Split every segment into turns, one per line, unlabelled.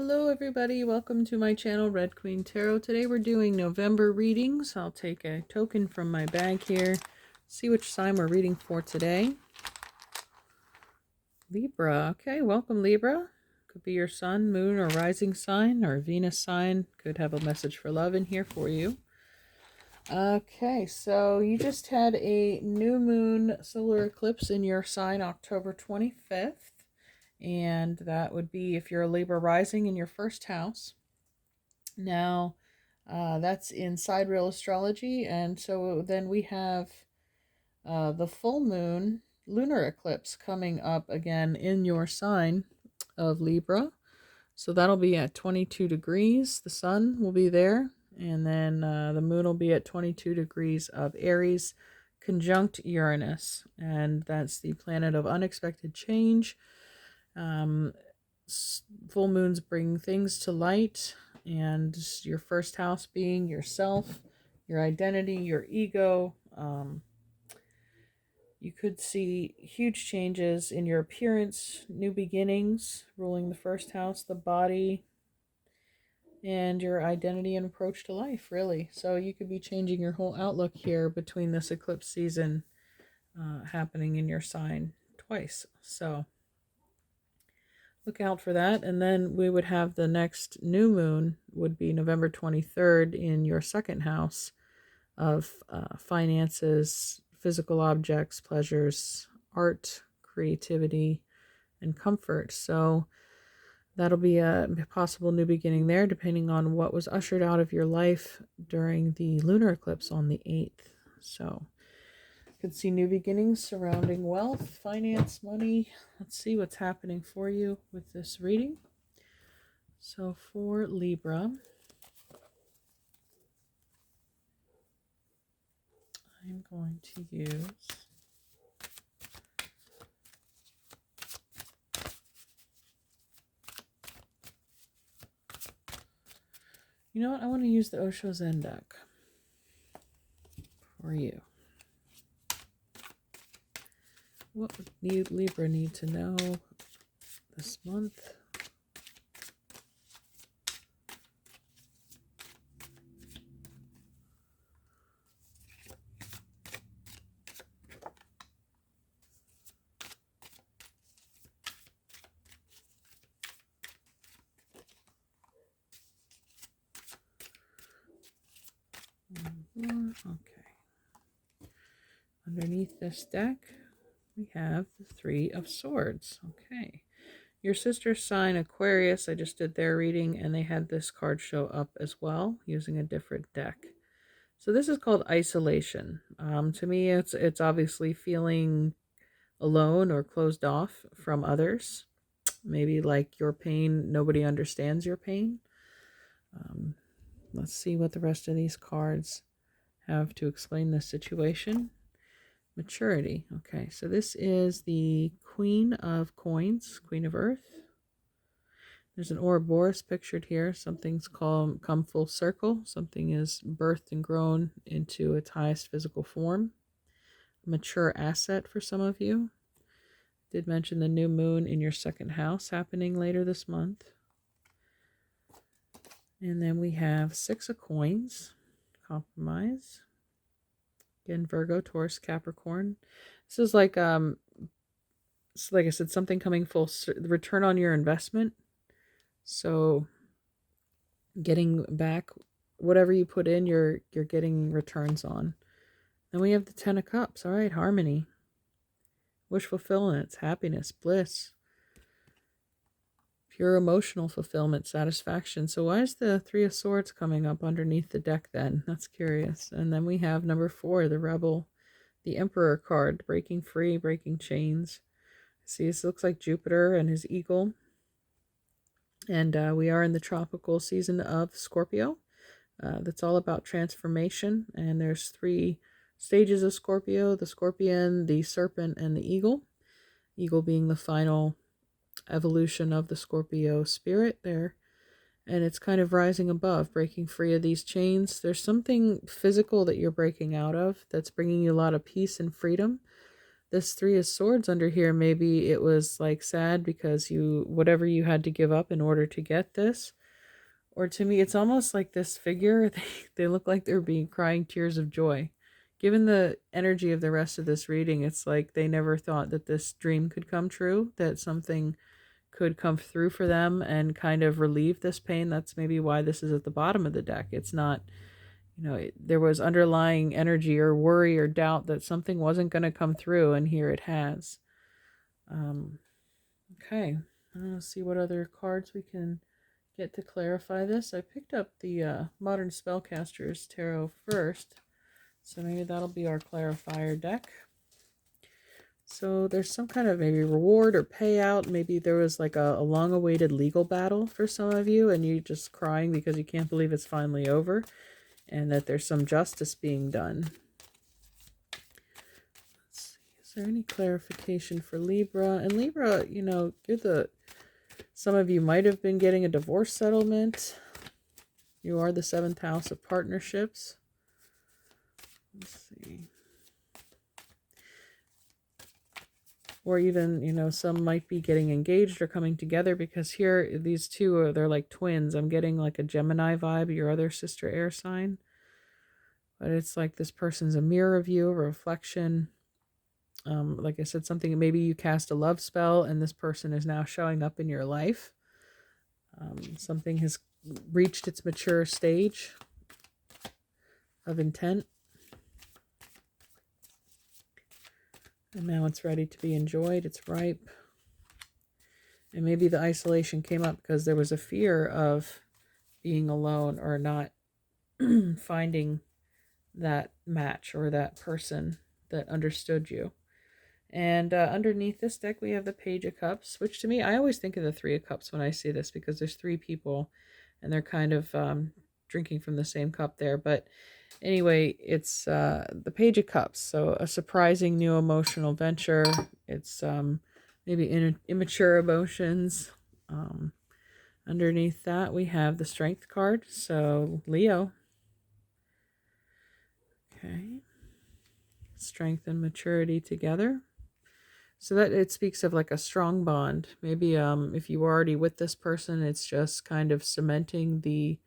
Hello everybody, welcome to my channel, Red Queen Tarot. Today we're doing November readings. I'll take a token from my bag here, see which sign we're reading for today. Libra. Okay, welcome Libra. Could be your sun, moon, or rising sign, or Venus sign. Could have a message for love in here for you. Okay, so you just had a new moon solar eclipse in your sign October 25th. And that would be if you're a Libra rising in your first house. Now, that's in sidereal astrology, and so then we have the full moon lunar eclipse coming up again in your sign of Libra. So that'll be at 22 degrees. The sun will be there, and then the moon will be at 22 degrees of Aries, conjunct Uranus, and that's the planet of unexpected change. Full moons bring things to light, and your first house being yourself, your identity, your ego. You could see huge changes in your appearance, new beginnings, ruling the first house, the body, and your identity and approach to life, really. So you could be changing your whole outlook here between this eclipse season happening in your sign twice. So look out for that. And then we would have the next new moon would be November 23rd in your second house of finances, physical objects, pleasures, art, creativity, and comfort. So that'll be a possible new beginning there, depending on what was ushered out of your life during the lunar eclipse on the 8th. So could see new beginnings surrounding wealth, finance, money. Let's see what's happening for you with this reading. So for Libra, I'm going to use you know what? I want to use the Osho Zen deck for you. What would Libra need to know this month? Okay. Underneath this deck, we have the Three of Swords. Okay. Your sister's sign, Aquarius, I just did their reading, and they had this card show up as well using a different deck. So this is called isolation. To me, it's obviously feeling alone or closed off from others. Maybe like your pain, nobody understands your pain. Let's see what the rest of these cards have to explain this situation. Maturity. Okay, so this is the Queen of Coins, Queen of Earth. There's an Ouroboros pictured here. Something's come full circle. Something is birthed and grown into its highest physical form. A mature asset for some of you. Did mention the new moon in your second house happening later this month. And then we have Six of Coins, compromise. Again, Virgo, Taurus, Capricorn. This is like I said, something coming full return on your investment. So getting back whatever you put in, you're getting returns on. Then we have the Ten of Cups. All right, harmony, wish fulfillment, happiness, bliss, pure emotional fulfillment, satisfaction. So why is the Three of Swords coming up underneath the deck then? That's curious. And then we have number 4, the Rebel, the Emperor card, breaking free, breaking chains. See, this looks like Jupiter and his eagle. And we are in the tropical season of Scorpio. That's all about transformation. And there's 3 stages of Scorpio: the scorpion, the serpent, and the eagle. Eagle being the final evolution of the Scorpio spirit there. And it's kind of rising above, breaking free of these chains. There's something physical that you're breaking out of that's bringing you a lot of peace and freedom. this Three of Swords under here, maybe it was like sad because whatever you had to give up in order to get this. Or to me, it's almost like this figure, they look like they're being crying tears of joy. Given the energy of the rest of this reading, it's like they never thought that this dream could come true, that something could come through for them and kind of relieve this pain. That's maybe why this is at the bottom of the deck. It's not, there was underlying energy or worry or doubt that something wasn't going to come through, and here it has. Okay, let's see what other cards we can get to clarify this. I picked up the Modern Spellcasters Tarot first, so maybe that'll be our clarifier deck. So there's some kind of maybe reward or payout. Maybe there was like a long-awaited legal battle for some of you, and you're just crying because you can't believe it's finally over, and that there's some justice being done. Let's see, is there any clarification for Libra? And Libra, some of you might have been getting a divorce settlement. You are the 7th house of partnerships. Let's see. Or even, some might be getting engaged or coming together, because here, these two they're like twins. I'm getting like a Gemini vibe, your other sister air sign. But it's like this person's a mirror of you, a reflection. Like I said, something, maybe you cast a love spell and this person is now showing up in your life. Something has reached its mature stage of intent. And now it's ready to be enjoyed. It's ripe. And maybe the isolation came up because there was a fear of being alone or not finding that match or that person that understood you. And underneath this deck, we have the Page of Cups, which to me, I always think of the Three of Cups when I see this, because there's 3 people and they're kind of drinking from the same cup there. But anyway, it's the Page of Cups, so a surprising new emotional venture. It's maybe immature emotions. Underneath that, we have the Strength card, so Leo. Okay. Strength and maturity together. So that it speaks of like a strong bond. Maybe if you were already with this person, it's just kind of cementing the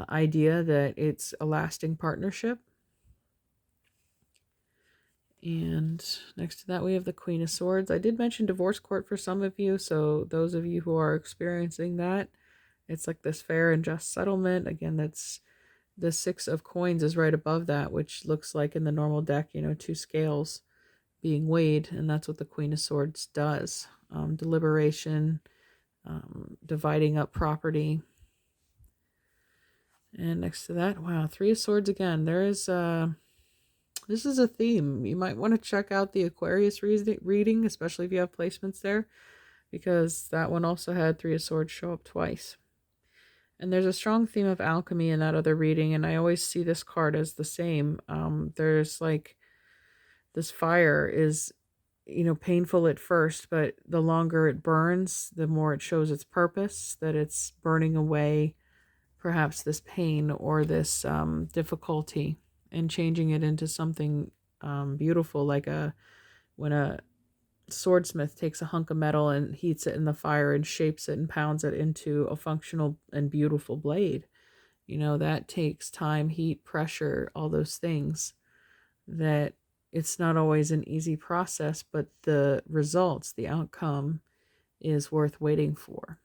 idea that it's a lasting partnership. And next to that, we have the Queen of Swords. I did mention divorce court for some of you, so those of you who are experiencing that, it's like this fair and just settlement. Again, that's the 6 of coins is right above that, which looks like in the normal deck, 2 scales being weighed, and that's what the Queen of Swords does. Deliberation, dividing up property. And next to that, wow, 3 of Swords again. There is this is a theme. You might want to check out the Aquarius reading, especially if you have placements there, because that one also had 3 of Swords show up twice. And there's a strong theme of alchemy in that other reading, and I always see this card as the same. There's like this fire is, painful at first, but the longer it burns, the more it shows its purpose, that it's burning away perhaps this pain or this difficulty and changing it into something beautiful, like when a swordsmith takes a hunk of metal and heats it in the fire and shapes it and pounds it into a functional and beautiful blade. That takes time, heat, pressure, all those things. That it's not always an easy process, but the results, the outcome, is worth waiting for.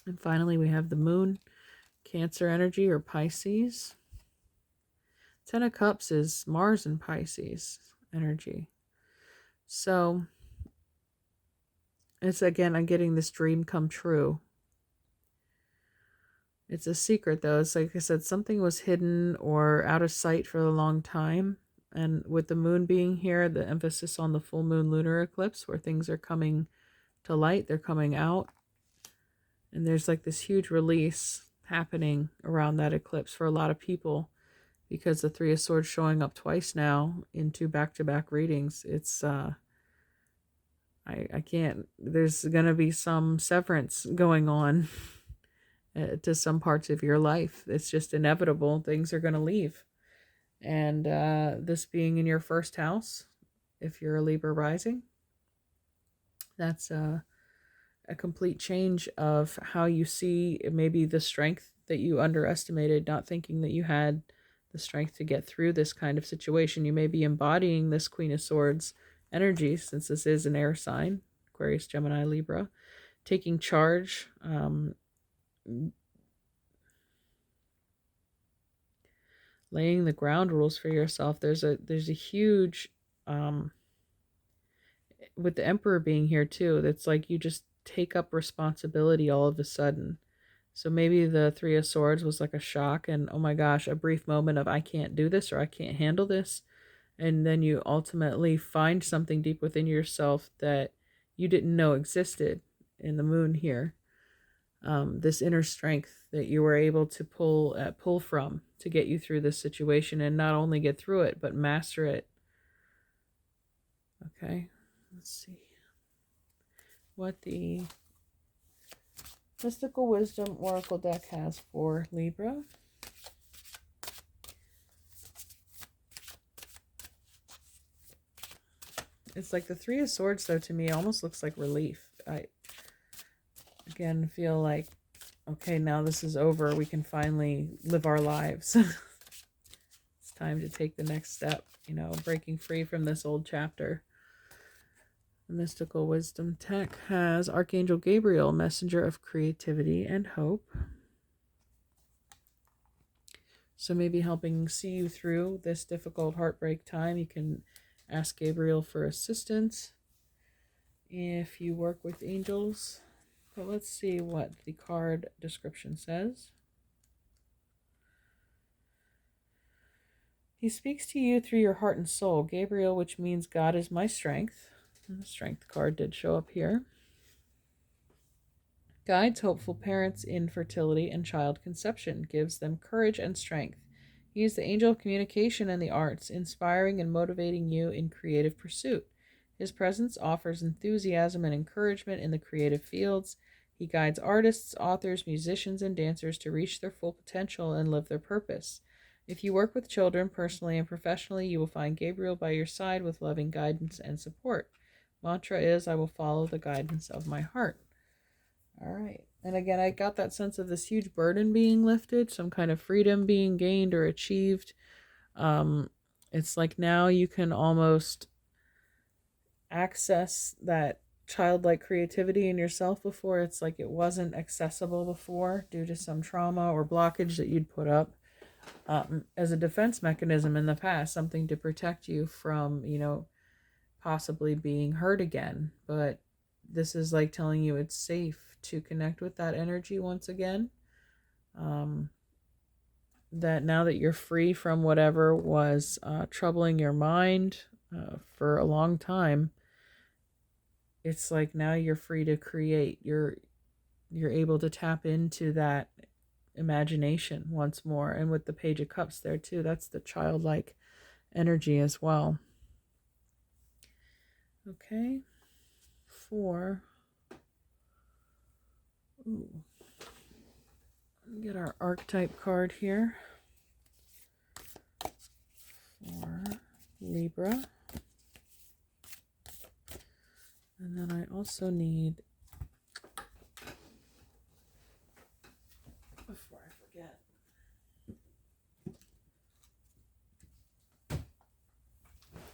And finally, we have the Moon, Cancer energy or Pisces. 10 of Cups is Mars and Pisces energy. So it's, again, I'm getting this dream come true. It's a secret, though. It's like I said, something was hidden or out of sight for a long time. And with the moon being here, the emphasis on the full moon lunar eclipse, where things are coming to light, they're coming out. And there's like this huge release happening around that eclipse for a lot of people, because the 3 of Swords showing up twice now in 2 back-to-back readings. It's I can't, there's gonna be some severance going on to some parts of your life. It's just inevitable. Things are gonna leave. And this being in your first house, if you're a Libra rising. That's a complete change of how you see maybe the strength that you underestimated, not thinking that you had the strength to get through this kind of situation. You may be embodying this Queen of Swords energy, since this is an air sign, Aquarius, Gemini, Libra, taking charge, laying the ground rules for yourself. There's a huge, with the Emperor being here too, that's like you just take up responsibility all of a sudden. So maybe the Three of Swords was like a shock and, oh my gosh, a brief moment of I can't do this or I can't handle this. And then you ultimately find something deep within yourself that you didn't know existed in the moon here. This inner strength that you were able to pull from to get you through this situation, and not only get through it, but master it. Okay, let's see what the Mystical Wisdom Oracle deck has for Libra. It's like the Three of Swords, though, to me almost looks like relief. I, again, feel like, okay, now this is over. We can finally live our lives. It's time to take the next step, you know, breaking free from this old chapter. The Mystical Wisdom deck has Archangel Gabriel, messenger of creativity and hope. So maybe helping see you through this difficult heartbreak time. You can ask Gabriel for assistance if you work with angels. But let's see what the card description says. He speaks to you through your heart and soul, Gabriel, which means God is my strength. And the strength card did show up here. Guides hopeful parents in fertility and child conception, gives them courage and strength. He is the angel of communication and the arts, inspiring and motivating you in creative pursuit. His presence offers enthusiasm and encouragement in the creative fields. He guides artists, authors, musicians, and dancers to reach their full potential and live their purpose. If you work with children personally and professionally, you will find Gabriel by your side with loving guidance and support. Mantra is, I will follow the guidance of my heart. All right. And again, I got that sense of this huge burden being lifted, some kind of freedom being gained or achieved. It's like now you can almost access that childlike creativity in yourself before. It's like it wasn't accessible before due to some trauma or blockage that you'd put up as a defense mechanism in the past, something to protect you from, you know, possibly being hurt again. But this is like telling you it's safe to connect with that energy once again. That now that you're free from whatever was troubling your mind for a long time, it's like now you're free to create. You're able to tap into that imagination once more. And with the Page of Cups there too, that's the childlike energy as well. Okay, get our archetype card here for Libra. And then I also need, before I forget,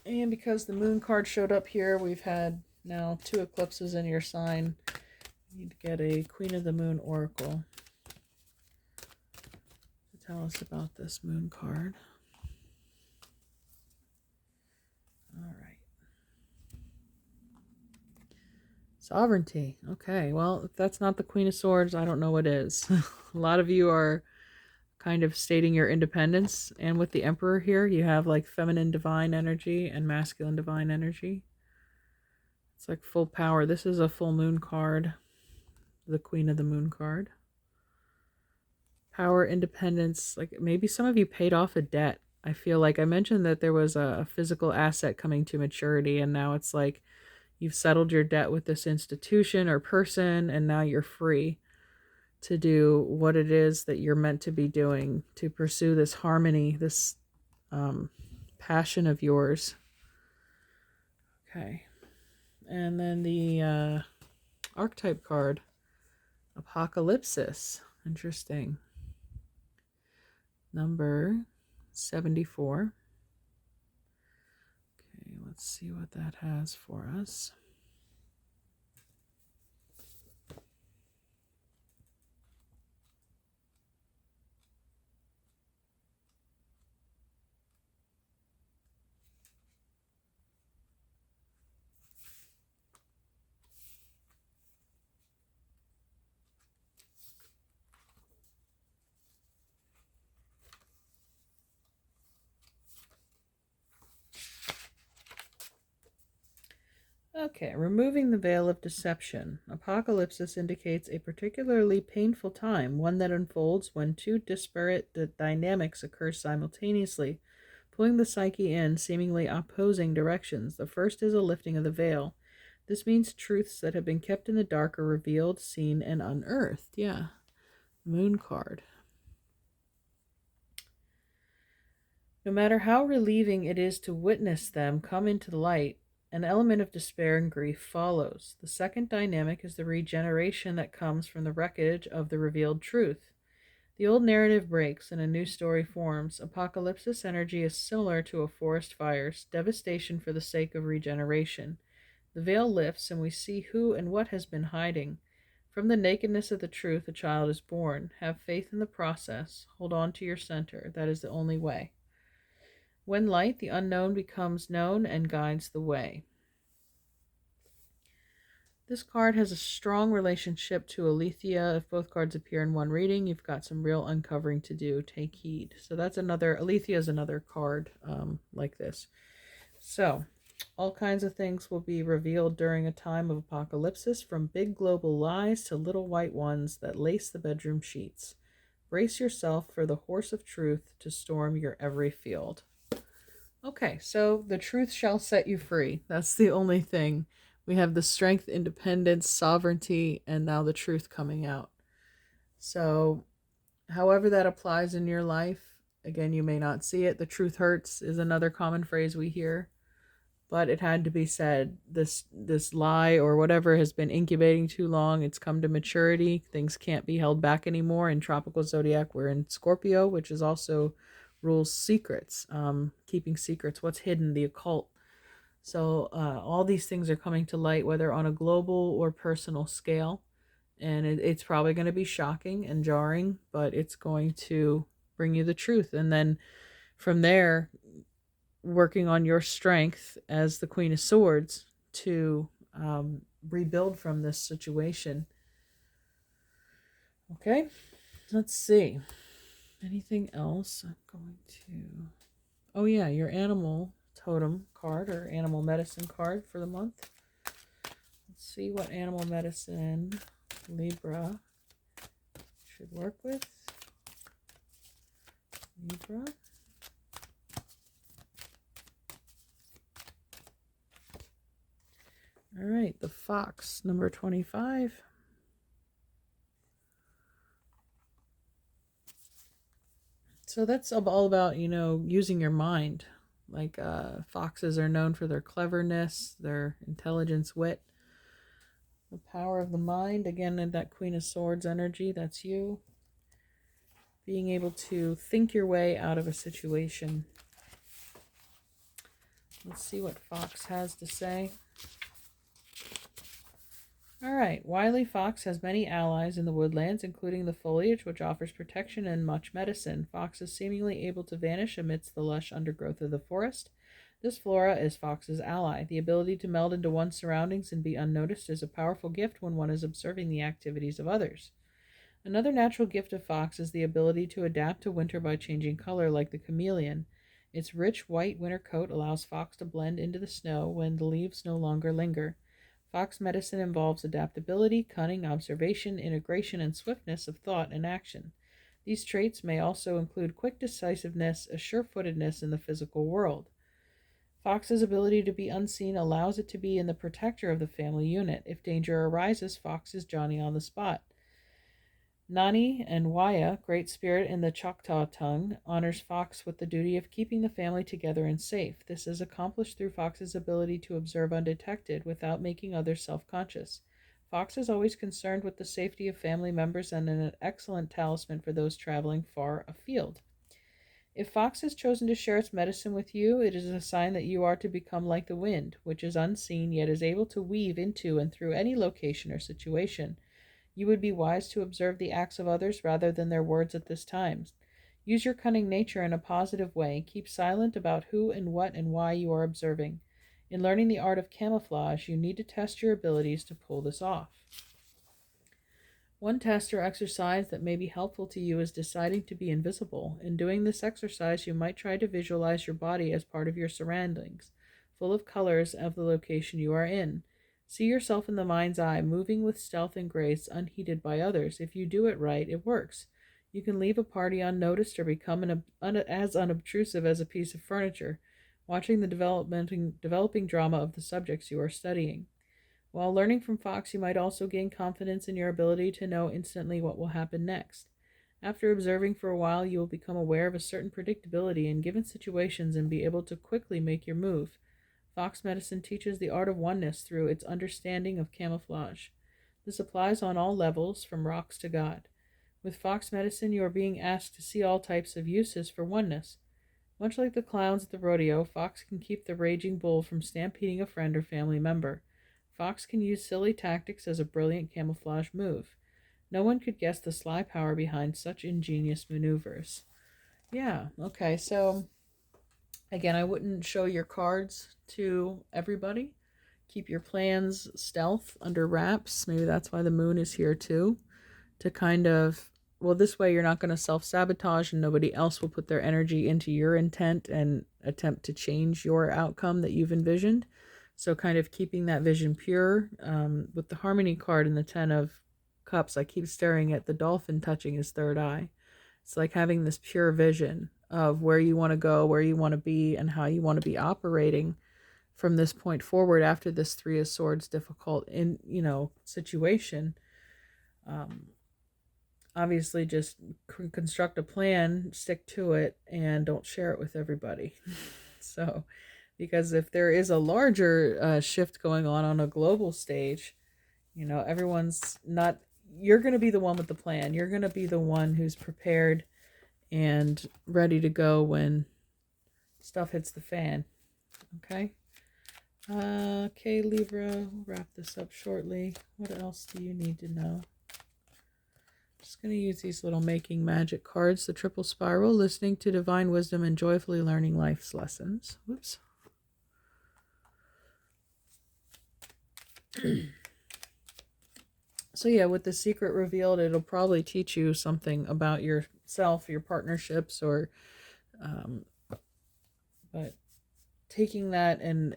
and because the moon card showed up here, we've had now 2 eclipses in your sign. You need to get a Queen of the Moon Oracle to tell us about this moon card. All right. Sovereignty. Okay, well, if that's not the Queen of Swords, I don't know what is. A lot of you are kind of stating your independence. And with the Emperor here, you have like feminine divine energy and masculine divine energy. It's like full power. This is a full moon card, the Queen of the Moon card. Power, independence. Like maybe some of you paid off a debt. I feel like I mentioned that there was a physical asset coming to maturity, and now it's like you've settled your debt with this institution or person, and now you're free to do what it is that you're meant to be doing, to pursue this harmony, this passion of yours. Okay. And then the archetype card, Apocalypsis. Interesting. Number 74. Okay, let's see what that has for us. Okay, removing the veil of deception. Apocalypsis indicates a particularly painful time, one that unfolds when two disparate dynamics occur simultaneously, pulling the psyche in seemingly opposing directions. The first is a lifting of the veil. This means truths that have been kept in the dark are revealed, seen, and unearthed. Yeah. Moon card. No matter how relieving it is to witness them come into the light, an element of despair and grief follows. The second dynamic is the regeneration that comes from the wreckage of the revealed truth. The old narrative breaks and a new story forms. Apocalypsis energy is similar to a forest fire's devastation for the sake of regeneration. The veil lifts and we see who and what has been hiding. From the nakedness of the truth, a child is born. Have faith in the process. Hold on to your center. That is the only way. When light, the unknown becomes known and guides the way. This card has a strong relationship to Aletheia. If both cards appear in one reading, you've got some real uncovering to do. Take heed. So that's another, Aletheia is another card like this. So all kinds of things will be revealed during a time of apocalypsis, from big global lies to little white ones that lace the bedroom sheets. Brace yourself for the horse of truth to storm your every field. Okay, so the truth shall set you free. That's the only thing. We have the strength, independence, sovereignty, and now the truth coming out. So, however that applies in your life, again, you may not see it. The truth hurts is another common phrase we hear, but it had to be said. This lie or whatever has been incubating too long. It's come to maturity. Things can't be held back anymore. In tropical zodiac, we're in Scorpio, which is also rules secrets, keeping secrets, what's hidden, the occult. So all these things are coming to light, whether on a global or personal scale, and it's probably going to be shocking and jarring, but it's going to bring you the truth. And then from there, working on your strength as the Queen of Swords to rebuild from this situation. Okay, let's see. Anything else? I'm going to... Oh yeah, your animal totem card or animal medicine card for the month. Let's see what animal medicine Libra should work with. Libra. All right, the fox, number 25. So that's all about, using your mind. Like foxes are known for their cleverness, their intelligence, wit. The power of the mind, again, in that Queen of Swords energy, that's you. Being able to think your way out of a situation. Let's see what Fox has to say. All right, wily Fox has many allies in the woodlands, including the foliage, which offers protection and much medicine. Fox is seemingly able to vanish amidst the lush undergrowth of the forest. This flora is Fox's ally. The ability to meld into one's surroundings and be unnoticed is a powerful gift when one is observing the activities of others. Another natural gift of Fox is the ability to adapt to winter by changing color like the chameleon. Its rich white winter coat allows Fox to blend into the snow when the leaves no longer linger. Fox medicine involves adaptability, cunning, observation, integration, and swiftness of thought and action. These traits may also include quick decisiveness, a sure-footedness in the physical world. Fox's ability to be unseen allows it to be in the protector of the family unit. If danger arises, Fox is Johnny on the spot. Nani and Waya, Great Spirit in the Choctaw tongue, honors Fox with the duty of keeping the family together and safe. This is accomplished through Fox's ability to observe undetected without making others self-conscious. Fox is always concerned with the safety of family members and an excellent talisman for those traveling far afield. If Fox has chosen to share its medicine with you, it is a sign that you are to become like the wind, which is unseen yet is able to weave into and through any location or situation. You would be wise to observe the acts of others rather than their words at this time. Use your cunning nature in a positive way. Keep silent about who and what and why you are observing. In learning the art of camouflage, you need to test your abilities to pull this off. One test or exercise that may be helpful to you is deciding to be invisible. In doing this exercise, you might try to visualize your body as part of your surroundings, full of colors of the location you are in. See yourself in the mind's eye, moving with stealth and grace, unheeded by others. If you do it right, it works. You can leave a party unnoticed or become as unobtrusive as a piece of furniture, watching the developing drama of the subjects you are studying. While learning from Fox, you might also gain confidence in your ability to know instantly what will happen next. After observing for a while, you will become aware of a certain predictability in given situations and be able to quickly make your move. Fox medicine teaches the art of oneness through its understanding of camouflage. This applies on all levels, from rocks to God. With Fox medicine, you are being asked to see all types of uses for oneness. Much like the clowns at the rodeo, Fox can keep the raging bull from stampeding a friend or family member. Fox can use silly tactics as a brilliant camouflage move. No one could guess the sly power behind such ingenious maneuvers. Yeah, okay, so again, I wouldn't show your cards to everybody. Keep your plans stealth, under wraps. Maybe that's why the moon is here too. To kind of, well, this way you're not going to self-sabotage and nobody else will put their energy into your intent and attempt to change your outcome that you've envisioned. So kind of keeping that vision pure. With the Harmony card and the 10 of Cups, I keep staring at the dolphin touching his third eye. It's like having this pure vision of where you want to go, where you want to be, and how you want to be operating from this point forward after this Three of Swords difficult situation. Obviously just construct a plan, stick to it, and don't share it with everybody. So, because if there is a larger shift going on a global stage, everyone's not, you're going to be the one with the plan. You're going to be the one who's prepared and ready to go when stuff hits the fan. Okay? Okay, Libra, we'll wrap this up shortly. What else do you need to know? Just going to use these little Making Magic cards, the Triple Spiral, listening to divine wisdom and joyfully learning life's lessons. Whoops. So yeah, with the secret revealed, it'll probably teach you something about yourself, your partnerships, or but taking that and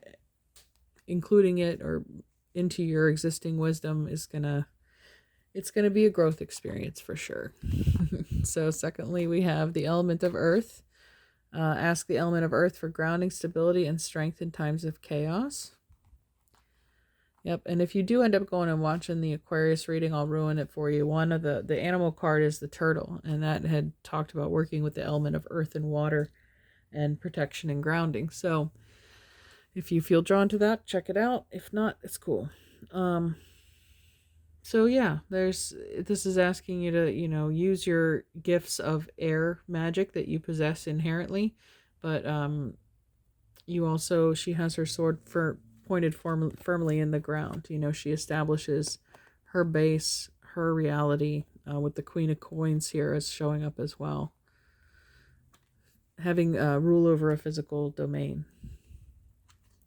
including it or into your existing wisdom is it's gonna be a growth experience for sure. So secondly, we have the element of earth. Ask the element of earth for grounding, stability, and strength in times of chaos. Yep, and if you do end up going and watching the Aquarius reading, I'll ruin it for you. One of the animal card is the turtle, and that had talked about working with the element of earth and water and protection and grounding. So if you feel drawn to that, check it out. If not, it's cool. So yeah, this is asking you to, use your gifts of air magic that you possess inherently, but she has her sword pointed firmly in the ground. She establishes her base, her reality, with the Queen of Coins here as showing up as well. Having rule over a physical domain.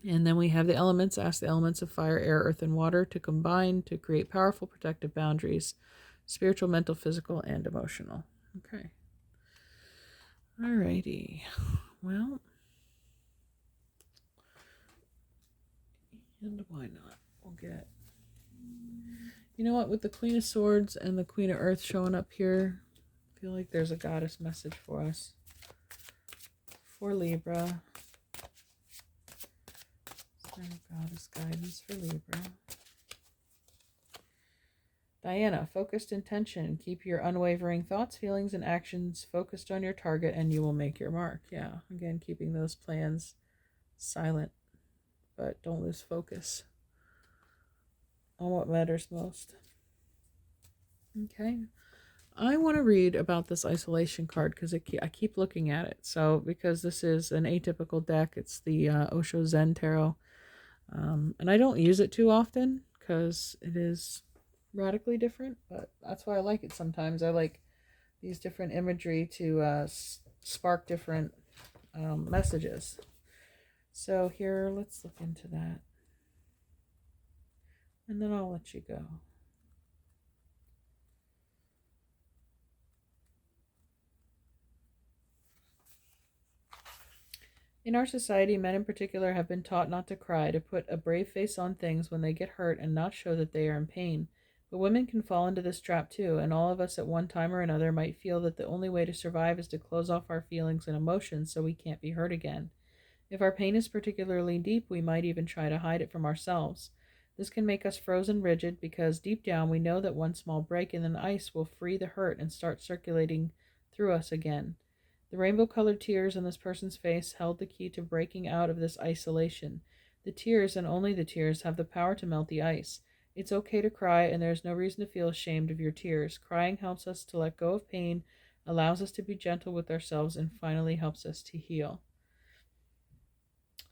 And then we have the elements. Ask the elements of fire, air, earth, and water to combine to create powerful protective boundaries, spiritual, mental, physical, and emotional. Okay. Alrighty. Well, and why not? We'll get, you know what, with the Queen of Swords and the Queen of Earth showing up here, I feel like there's a goddess message for us. For Libra. Goddess guidance for Libra. Diana, focused intention. Keep your unwavering thoughts, feelings, and actions focused on your target, and you will make your mark. Yeah, again, keeping those plans silent, but don't lose focus on what matters most. Okay. I want to read about this isolation card because I keep looking at it. So, because this is an atypical deck, it's the Osho Zen Tarot. And I don't use it too often because it is radically different, but that's why I like it sometimes. I like these different imagery to spark different messages. So, here, let's look into that. And then I'll let you go. In our society, men in particular have been taught not to cry, to put a brave face on things when they get hurt and not show that they are in pain. But women can fall into this trap too, and all of us at one time or another might feel that the only way to survive is to close off our feelings and emotions so we can't be hurt again. If our pain is particularly deep, we might even try to hide it from ourselves. This can make us frozen rigid because deep down we know that one small break in the ice will free the hurt and start circulating through us again. The rainbow-colored tears on this person's face held the key to breaking out of this isolation. The tears, and only the tears, have the power to melt the ice. It's okay to cry, and there is no reason to feel ashamed of your tears. Crying helps us to let go of pain, allows us to be gentle with ourselves, and finally helps us to heal.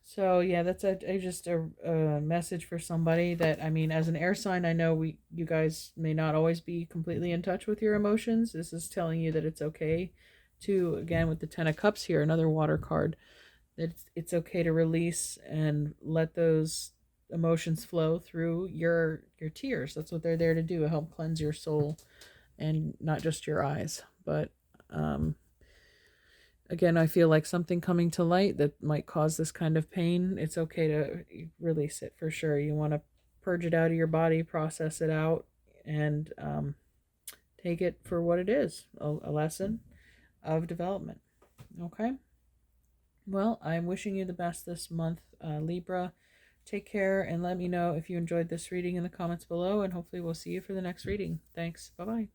So yeah, that's just a message for somebody that, I mean, as an air sign, I know you guys may not always be completely in touch with your emotions. This is telling you that it's okay to, again, with the Ten of Cups here, another water card, that it's okay to release and let those emotions flow through your tears. That's what they're there to do, help cleanse your soul and not just your eyes. But again, I feel like something coming to light that might cause this kind of pain, it's okay to release it for sure. You want to purge it out of your body, process it out, and take it for what it is, a lesson of development. Okay? Well, I'm wishing you the best this month, Libra. Take care and let me know if you enjoyed this reading in the comments below, and hopefully we'll see you for the next reading. Thanks. Bye-bye.